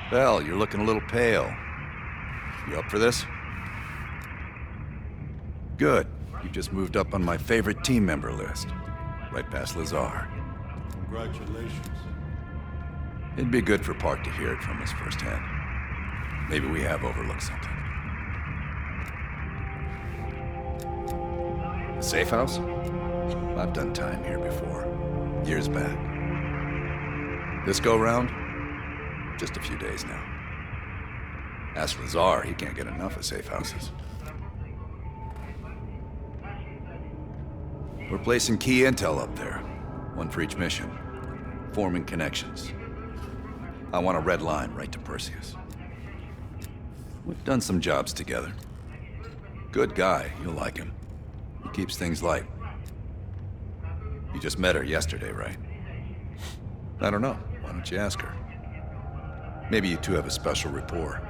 Belle, you're looking a little pale. You up for this? Good. You just moved up on my favorite team member list. Right past Lazar. Congratulations. It'd be good for Park to hear it from us firsthand. Maybe we have overlooked something. The safe house? I've done time here before. Years back. This go-round? Just a few days now. Ask Lazar, he can't get enough of safe houses. We're placing key intel up there. One for each mission. Forming connections. I want a red line right to Perseus. We've done some jobs together. Good guy, you'll like him. He keeps things light. You just met her yesterday, right? I don't know. Why don't you ask her? Maybe you two have a special rapport.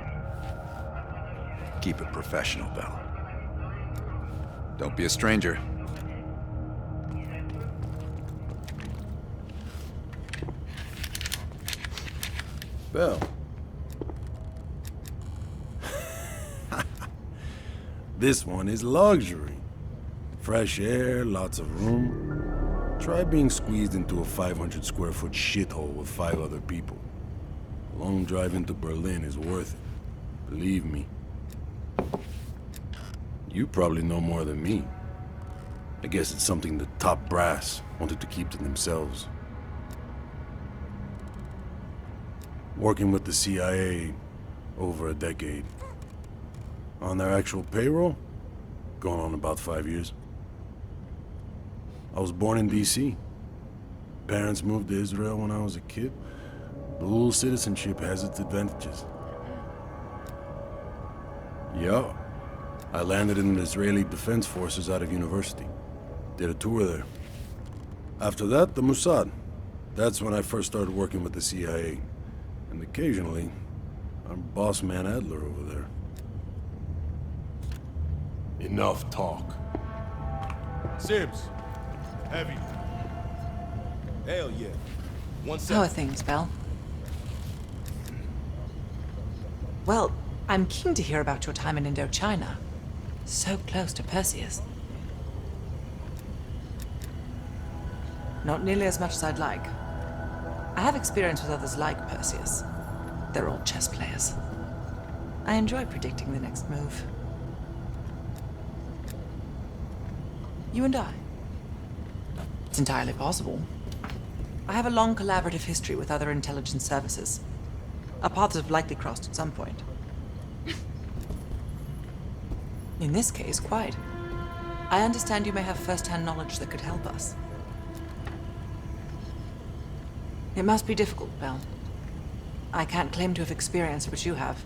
Keep it professional, Belle. Don't be a stranger. Belle. This one is luxury. Fresh air, lots of room. Try being squeezed into a 500 square foot shithole with 5 other people. A long drive into Berlin is worth it. Believe me. You probably know more than me. I guess it's something the top brass wanted to keep to themselves. Working with the CIA over a decade. On their actual payroll, going on about 5 years. I was born in D.C. Parents moved to Israel when I was a kid. Dual citizenship has its advantages. Yeah. I landed in the Israeli Defense Forces out of university. Did a tour there. After that, the Mossad. That's when I first started working with the CIA. And occasionally, I'm boss man Adler over there. Enough talk. Sims. Heavy. Hell yeah. One How second. are things, Belle? Well, I'm keen to hear about your time in Indochina. So close to Perseus. Not nearly as much as I'd like. I have experience with others like Perseus. They're all chess players. I enjoy predicting the next move. You and I. It's entirely possible. I have a long collaborative history with other intelligence services. Our paths have likely crossed at some point. In this case, quite. I understand you may have first-hand knowledge that could help us. It must be difficult, Belle. I can't claim to have experienced what you have.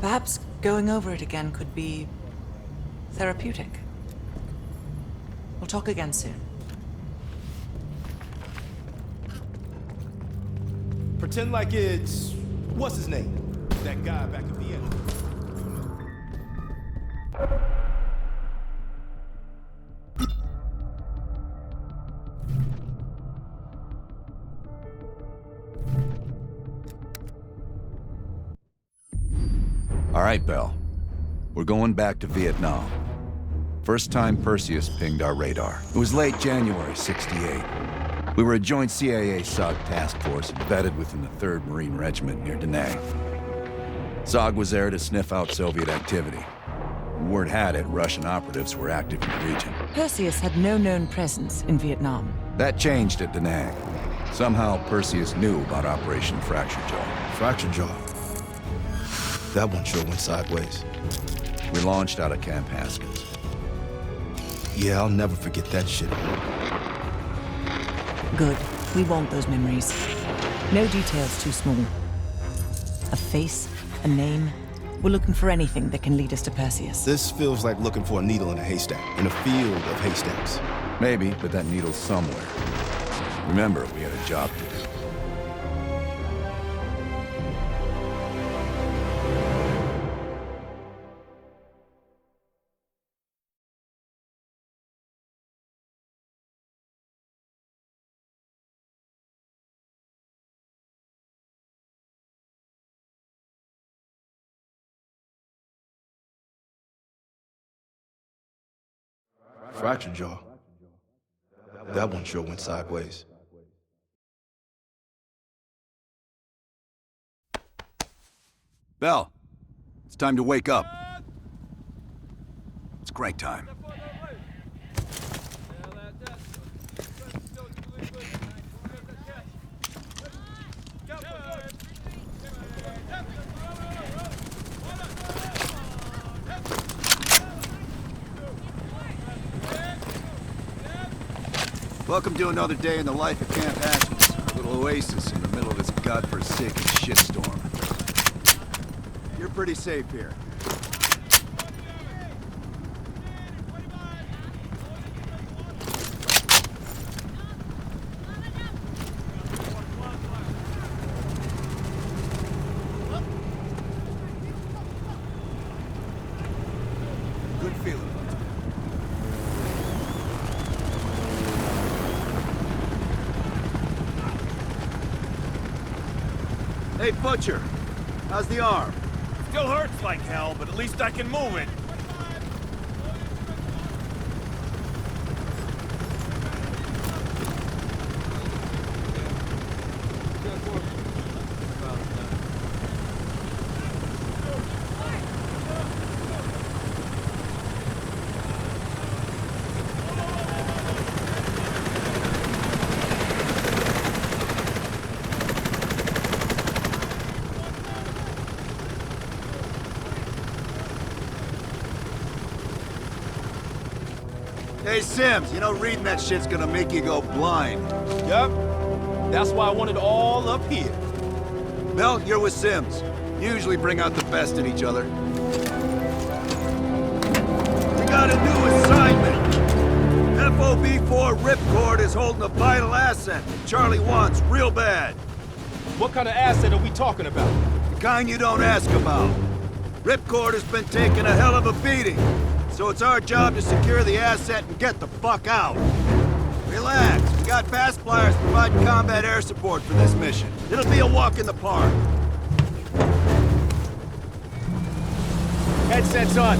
Perhaps going over it again could be therapeutic. We'll talk again soon. Pretend like it's... What's his name? That guy back in Vienna. All right, Belle. We're going back to Vietnam. First time Perseus pinged our radar. It was late January '68. We were a joint CIA-SOG task force embedded within the 3rd Marine Regiment near Da Nang. SOG was there to sniff out Soviet activity. Word had it, Russian operatives were active in the region. Perseus had no known presence in Vietnam. That changed at Da Nang. Somehow, Perseus knew about Operation Fracture Jaw. Fracture Jaw. That one sure went sideways. We launched out of Camp Haskins. Yeah, I'll never forget that shit. Good. We want those memories. No details too small. A face, a name. We're looking for anything that can lead us to Perseus. This feels like looking for a needle in a haystack, in a field of haystacks. Maybe, but that needle's somewhere. Remember, we had a job to do. fractured jaw. That one sure went sideways. Bell, it's time to wake up. It's crank time. Welcome to another day in the life of Camp Ashes, a little oasis in the middle of this godforsaken shitstorm. You're pretty safe here. Good feeling. Hey, Butcher. How's the arm? Still hurts like hell, but at least I can move it. Hey, Sims, you know reading that shit's gonna make you go blind. Yup. That's why I want it all up here. Mel, you're with Sims. You usually bring out the best in each other. We got a new assignment. FOB4 Ripcord is holding a vital asset that Charlie wants real bad. What kind of asset are we talking about? The kind you don't ask about. Ripcord has been taking a hell of a beating. So it's our job to secure the asset and get the fuck out. Relax, we got fast flyers providing combat air support for this mission. It'll be a walk in the park. Headsets on.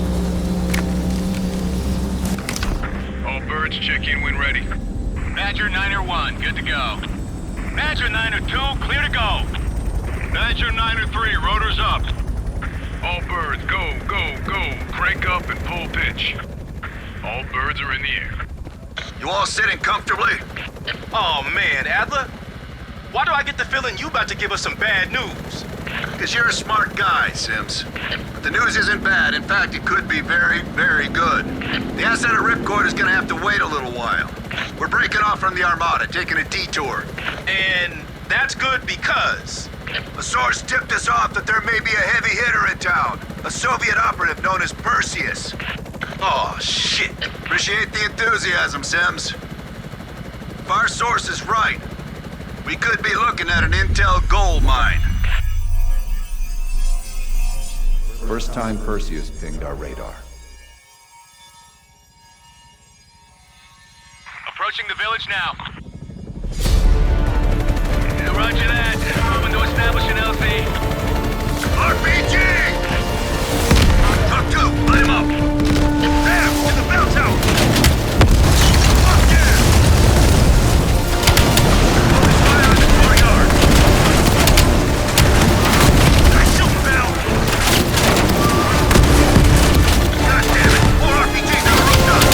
All birds, check in when ready. Badger 9-1, good to go. Badger 9-2, clear to go. Badger 9-3, rotors up. All birds, go, go, go. Crank up and pull pitch. All birds are in the air. You all sitting comfortably? Oh man, Adler? Why do I get the feeling you about to give us some bad news? Because you're a smart guy, Sims. But the news isn't bad. In fact, it could be very, very good. The asset of Ripcord is gonna have to wait a little while. We're breaking off from the Armada, taking a detour. And that's good because... A source tipped us off that there may be a heavy hitter in town. A Soviet operative known as Perseus. Oh, shit. Appreciate the enthusiasm, Sims. If our source is right, we could be looking at an intel gold mine. First time Perseus pinged our radar. Approaching the village now. Yeah, roger that. Moving to establish an LZ. RPG! Talk to, light him up! There, in the bell tower! Fuck yeah! Open fire in the courtyard! Nice shooting, Bell! God damn it! More RPGs on the rooftop!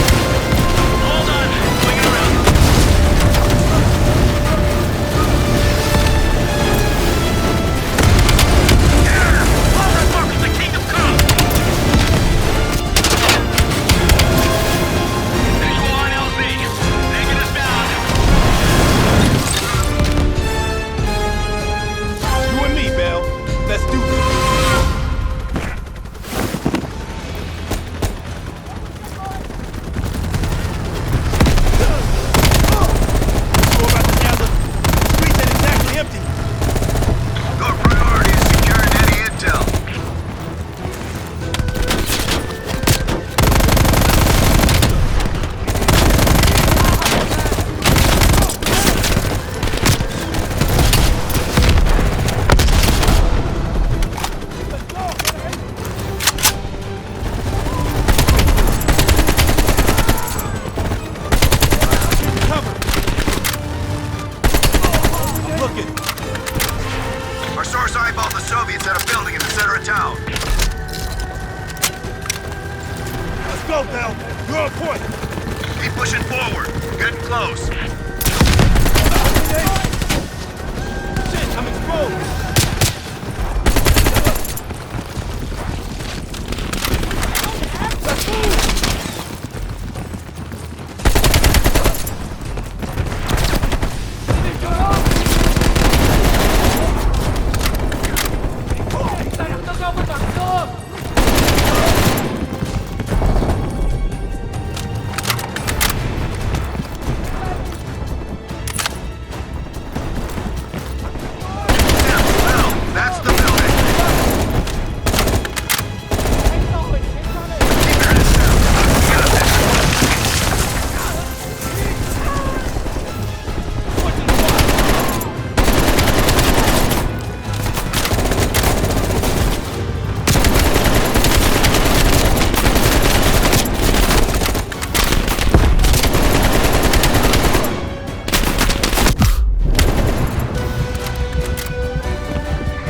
Hold on, swinging around. Soviets at a building in the center of town. Let's go, Bell. You're on point. Keep pushing forward. Getting close. Shit, I'm exposed. Let's move. That's the building. Keep your heads down. Get up there.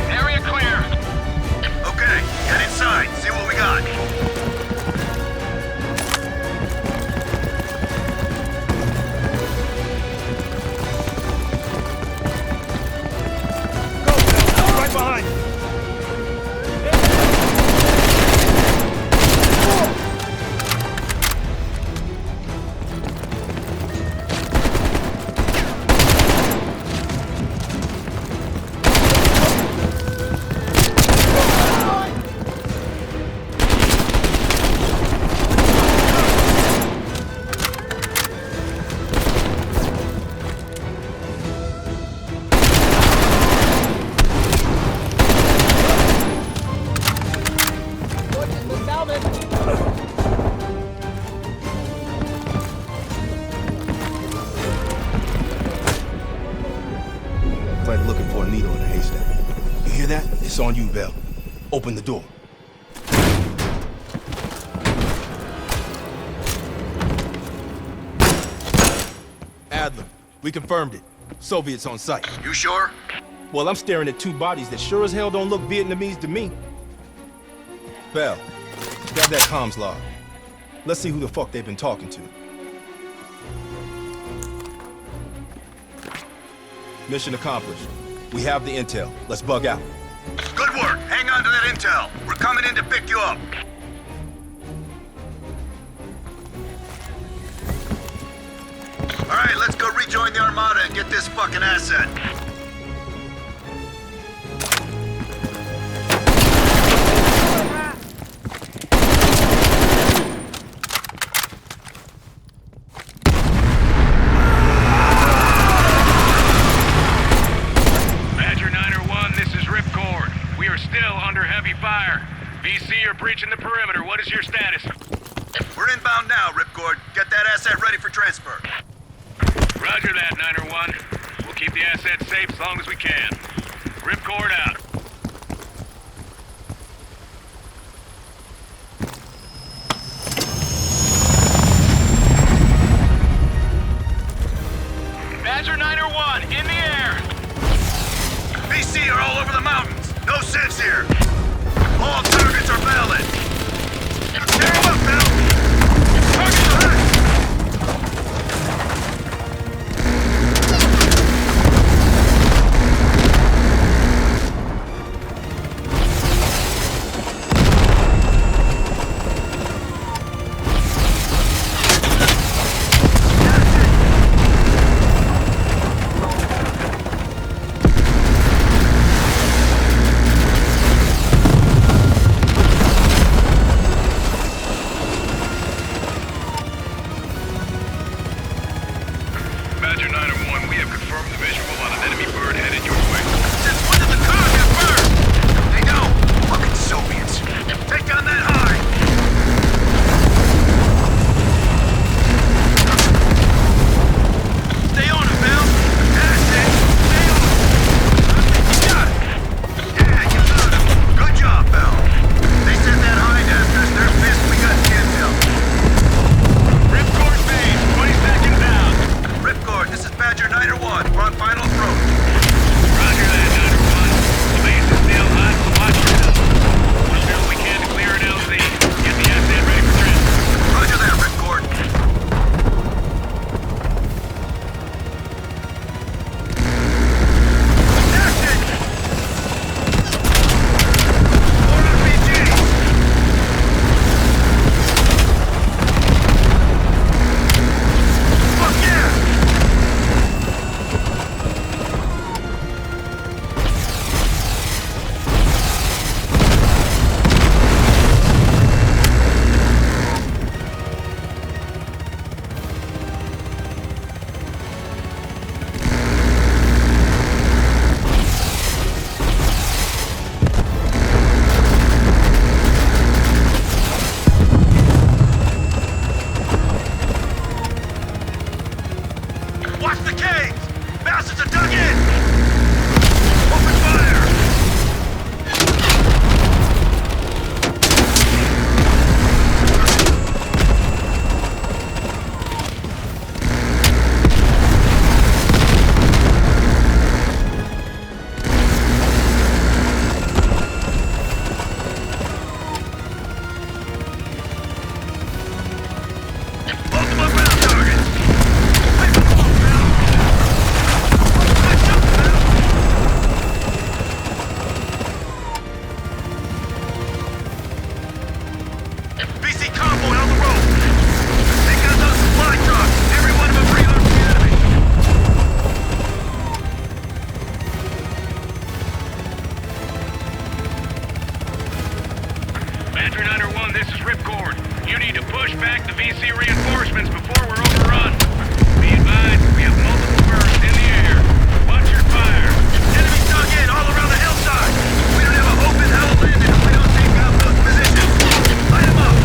Area clear. Okay, get inside. See what we got. Go, Bell. Right behind you. Like looking for a needle in a haystack. You hear that? It's on you, Bell. Open the door. Adler, we confirmed it. Soviets on site. You sure? Well, I'm staring at two bodies that sure as hell don't look Vietnamese to me. Bell, grab that comms log. Let's see who the fuck they've been talking to. Mission accomplished. We have the intel. Let's bug out. Good work. Hang on to that intel. We're coming in to pick you up. All right, let's go rejoin the Armada and get this fucking asset. Badger 901, this is Ripcord. We are still under heavy fire. VC are breaching the perimeter. What is your status? We're inbound now, Ripcord. Get that asset ready for transfer. Roger that, 901. We'll keep the asset safe as long as we can. Ripcord out. Badger 901, in the air! BC are all over the mountains. No sense here. All targets are valid. Tear them up, Bill. Target alert. Badger 901, this is Ripcord. You need to push back the VC reinforcements before we're overrun. Be advised, we have multiple birds in the air. Watch your fire. Enemy dug in all around the hillside. We don't have a hope in hell landing if we don't take out those positions. Light them up.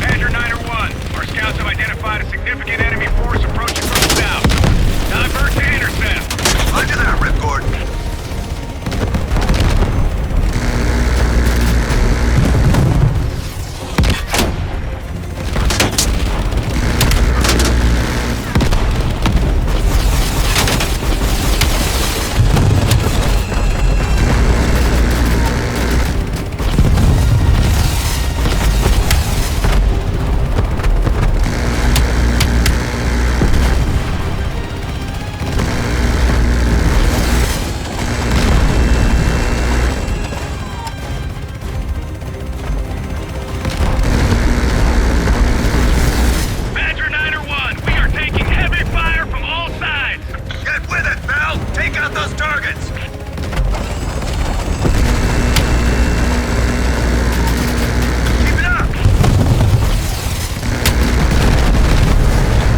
Badger 901, our scouts have identified a significant enemy force approaching from the south. Divert to intercept. Roger that, Ripcord. Badger 901, we are taking heavy fire from all sides. Get with it, Val. Take out those targets. Keep it up.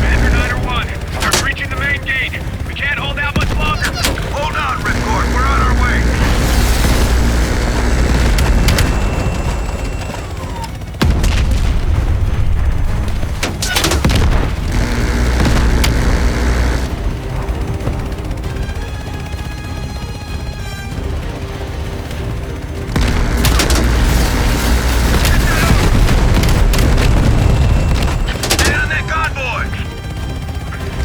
Badger 901, they're breaching the main gate. We can't hold out much longer. Hold on, Ripcord. We're on our way. Stay on that convoy.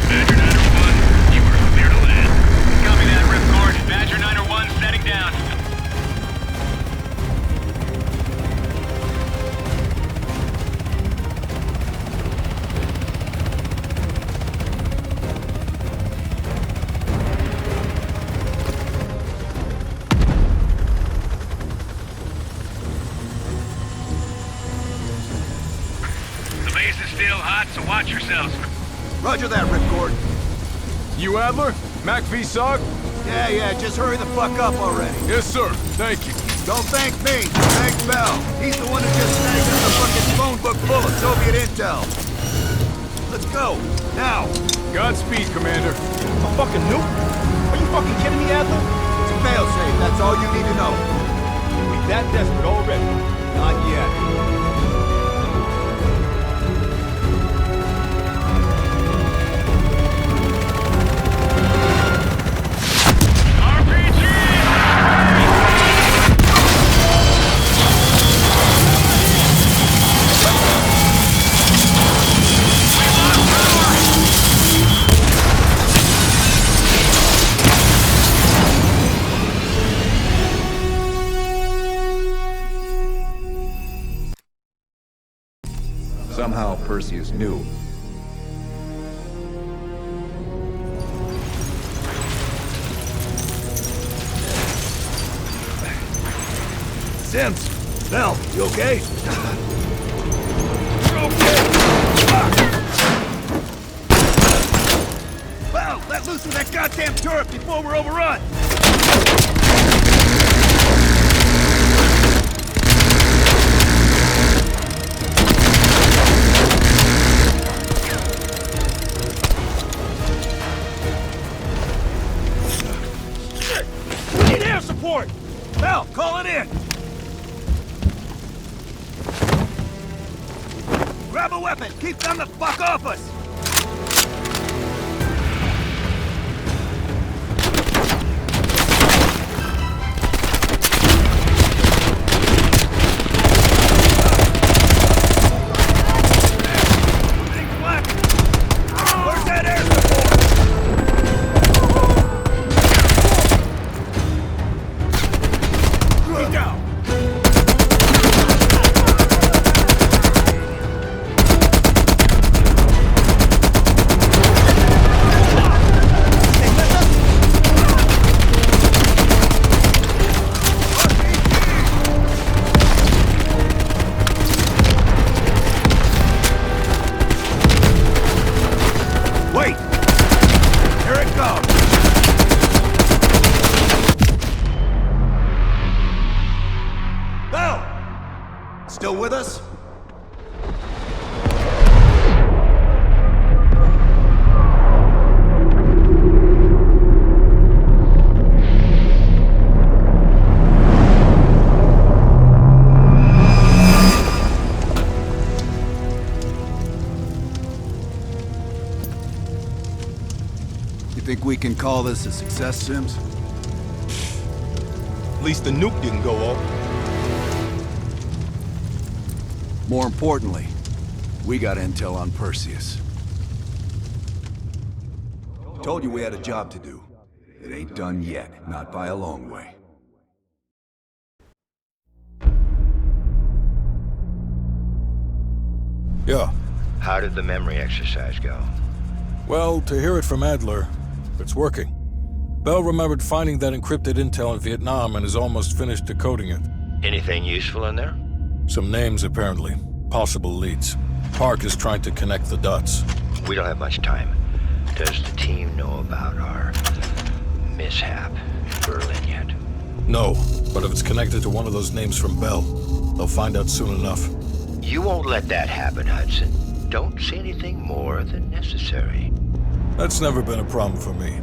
Badger 901, you are clear to land. Copy that, Ripcord. Badger 901 setting down. The base is still hot, so watch yourselves. Roger that, Ripcord. You Adler? Mac V SOG? Yeah, just hurry the fuck up already. Yes, sir. Thank you. Don't thank me. Thank Bell. He's the one who just snagged us a fucking phone book full of Soviet intel. Let's go. Now. Godspeed, Commander. A fucking nuke? Are you fucking kidding me, Adler? It's a failsafe. That's all you need to know. We that desperate already? Not yet. Somehow Perseus knew. Sims. Bell, you okay? Bell, let loose of that goddamn turret before we're overrun! We need air support! Bell, call it in! Grab a weapon! Keep them the fuck off us! Where's that air support? Keep down! still with us? You think we can call this a success, Sims? At least the nuke didn't go off. More importantly, we got intel on Perseus. Told you we had a job to do. It ain't done yet, not by a long way. Yeah. How did the memory exercise go? Well, to hear it from Adler, it's working. Bell remembered finding that encrypted intel in Vietnam and is almost finished decoding it. Anything useful in there? Some names, apparently. Possible leads. Park is trying to connect the dots. We don't have much time. Does the team know about our mishap in Berlin yet? No, but if it's connected to one of those names from Bell, they'll find out soon enough. You won't let that happen, Hudson. Don't say anything more than necessary. That's never been a problem for me.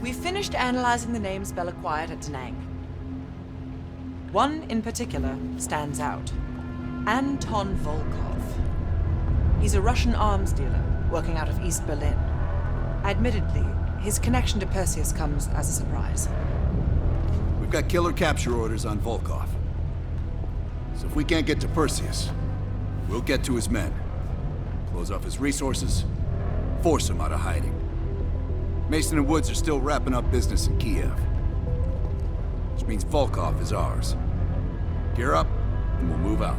We've finished analyzing the names Bell acquired at Da Nang. One in particular stands out. Anton Volkov. He's a Russian arms dealer working out of East Berlin. Admittedly, his connection to Perseus comes as a surprise. We've got killer capture orders on Volkov. So if we can't get to Perseus, we'll get to his men. Close off his resources, force him out of hiding. Mason and Woods are still wrapping up business in Kiev. Which means Volkov is ours. Gear up, and we'll move out.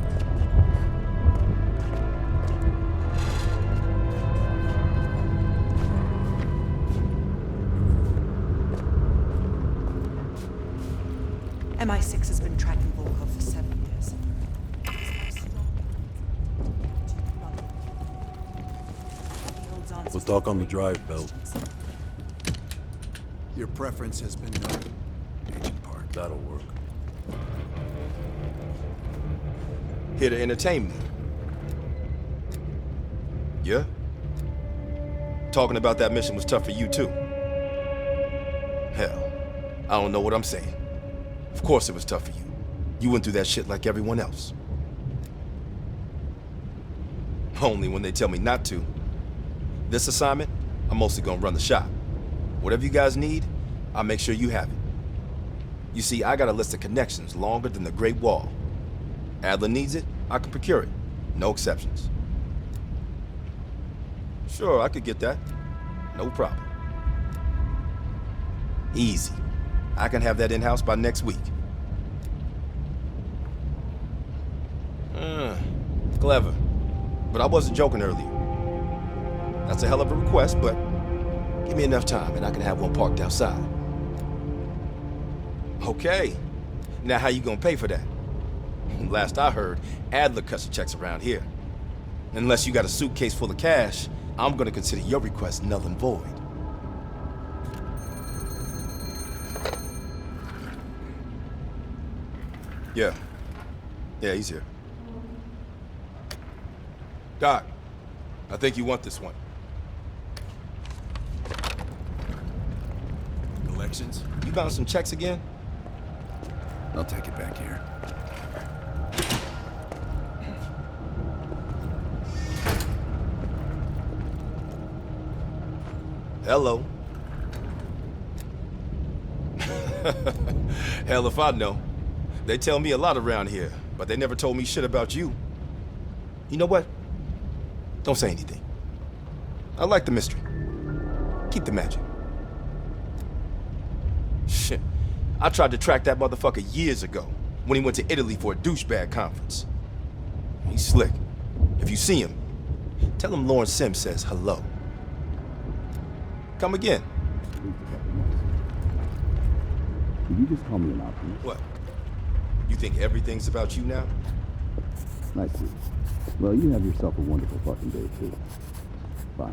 MI6 has been tracking Volkov for 7 years. We'll talk on the drive, Bell. Your preference has been noted, Agent Park. That'll work. Here to entertain me. Yeah? Talking about that mission was tough for you, too. Hell, I don't know what I'm saying. Of course it was tough for you. You went through that shit like everyone else. Only when they tell me not to. This assignment, I'm mostly gonna run the shop. Whatever you guys need, I'll make sure you have it. You see, I got a list of connections longer than the Great Wall. Adler needs it, I can procure it. No exceptions. Sure, I could get that. No problem. Easy. I can have that in-house by next week. Clever. But I wasn't joking earlier. That's a hell of a request, but give me enough time and I can have one parked outside. Okay. Now how you gonna pay for that? Last I heard, Adler cuts the checks around here. Unless you got a suitcase full of cash, I'm gonna consider your request null and void. Yeah, he's here. Doc, I think you want this one. Collections? You bounced some checks again? I'll take it back here. Hello. Hell if I know. They tell me a lot around here, but they never told me shit about you. You know what? Don't say anything. I like the mystery. Keep the magic. Shit. I tried to track that motherfucker years ago, when he went to Italy for a douchebag conference. He's slick. If you see him, tell him Lawrence Sims says hello. Come again. Did you just call me an optimist? What? You think everything's about you now? I see. Well, you have yourself a wonderful fucking day, too. Bye.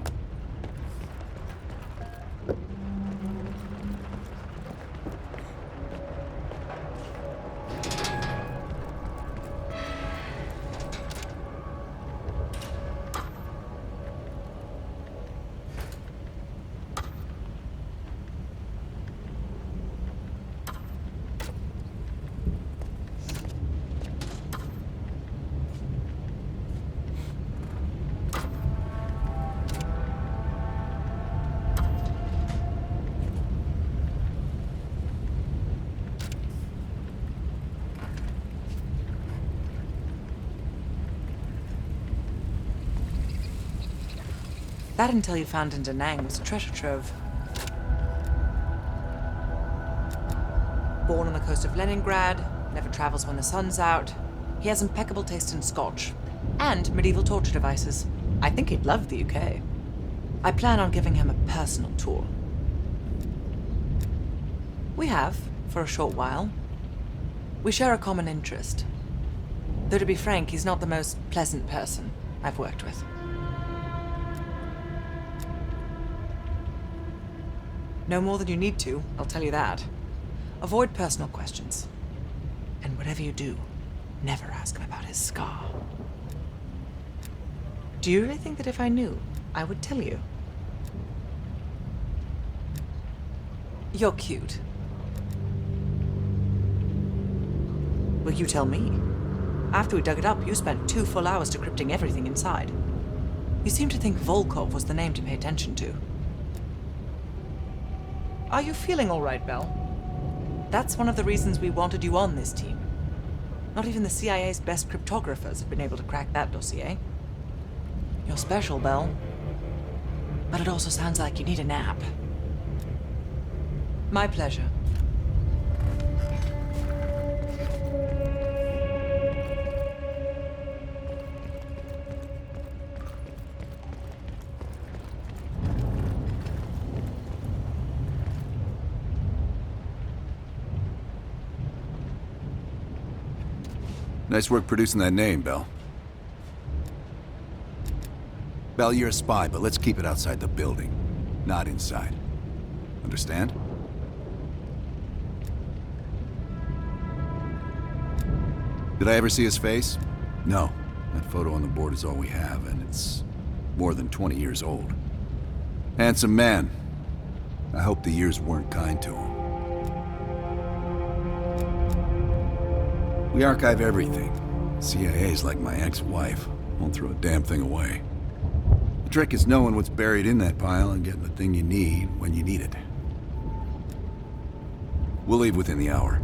That intel you found in Da Nang was a treasure trove. Born on the coast of Leningrad, never travels when the sun's out. He has impeccable taste in scotch and medieval torture devices. I think he'd love the UK. I plan on giving him a personal tour. We have, for a short while. We share a common interest. Though to be frank, he's not the most pleasant person I've worked with. No more than you need to, I'll tell you that. Avoid personal questions. And whatever you do, never ask him about his scar. Do you really think that if I knew, I would tell you? You're cute. Will you tell me? After we dug it up, you spent 2 full hours decrypting everything inside. You seem to think Volkov was the name to pay attention to. Are you feeling all right, Belle? That's one of the reasons we wanted you on this team. Not even the CIA's best cryptographers have been able to crack that dossier. You're special, Belle. But it also sounds like you need a nap. My pleasure. Nice work producing that name, Bell. Bell, you're a spy, but let's keep it outside the building, not inside. Understand? Did I ever see his face? No. That photo on the board is all we have, and it's more than 20 years old. Handsome man. I hope the years weren't kind to him. We archive everything. CIA's like my ex-wife. Won't throw a damn thing away. The trick is knowing what's buried in that pile and getting the thing you need when you need it. We'll leave within the hour.